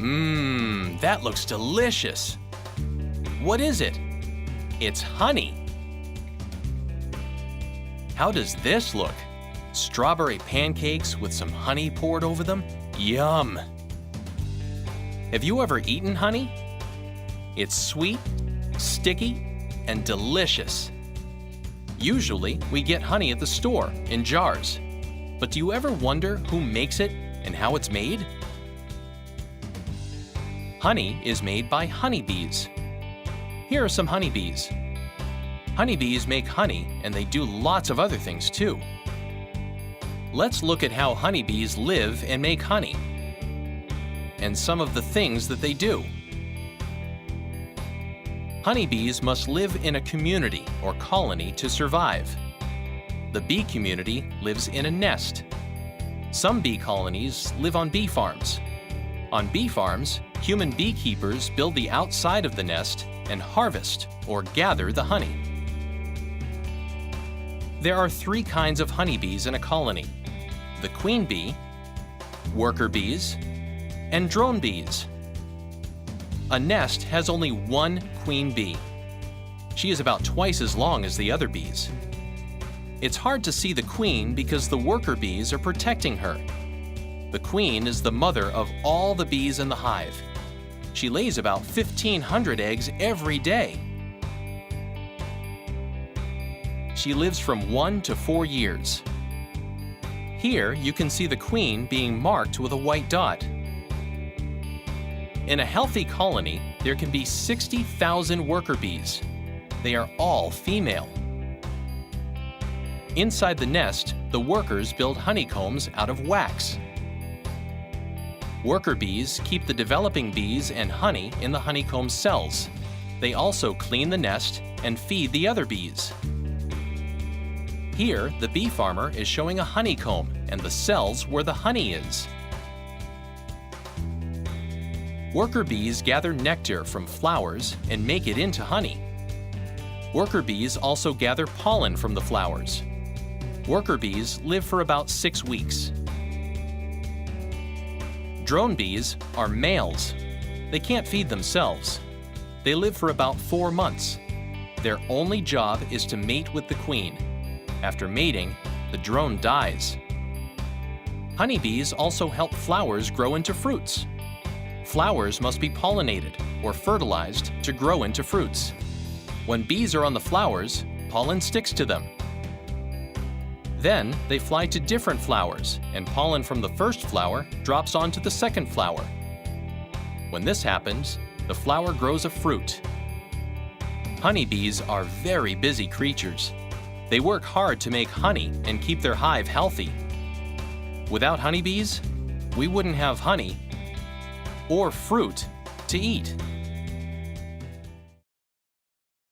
That looks delicious. What is it? It's honey. How does this look? Strawberry pancakes with some honey poured over them? Yum! Have you ever eaten honey? It's sweet, sticky, and delicious. Usually, we get honey at the store in jars. But do you ever wonder who makes it and how it's made? Honey is made by honeybees. Here are some honeybees. Honeybees make honey, and they do lots of other things too. Let's look at how honeybees live and make honey, and some of the things that they do. Honeybees must live in a community or colony to survive. The bee community lives in a nest. Some bee colonies live on bee farms. On bee farms, human beekeepers build the outside of the nest and harvest or gather the honey. There are 3 kinds of honeybees in a colony: the queen bee, worker bees, and drone bees. A nest has only one queen bee. She is about twice as long as the other bees. It's hard to see the queen because the worker bees are protecting her. The queen is the mother of all the bees in the hive. She lays about 1,500 eggs every day. She lives from 1 to 4 years. Here you can see the queen being marked with a white dot. In a healthy colony, there can be 60,000 worker bees. They are all female. Inside the nest, the workers build honeycombs out of wax. Worker bees keep the developing bees and honey in the honeycomb cells. They also clean the nest and feed the other bees. Here, the bee farmer is showing a honeycomb and the cells where the honey is. Worker bees gather nectar from flowers and make it into honey. Worker bees also gather pollen from the flowers. Worker bees live for about 6 weeks. Drone bees are males. They can't feed themselves. They live for about 4 months. Their only job is to mate with the queen. After mating, the drone dies. Honeybees also help flowers grow into fruits. Flowers must be pollinated or fertilized to grow into fruits. When bees are on the flowers, pollen sticks to them. Then they fly to different flowers, and pollen from the first flower drops onto the second flower. When this happens, the flower grows a fruit. Honeybees are very busy creatures. They work hard to make honey and keep their hive healthy. Without honeybees, we wouldn't have honey or fruit to eat.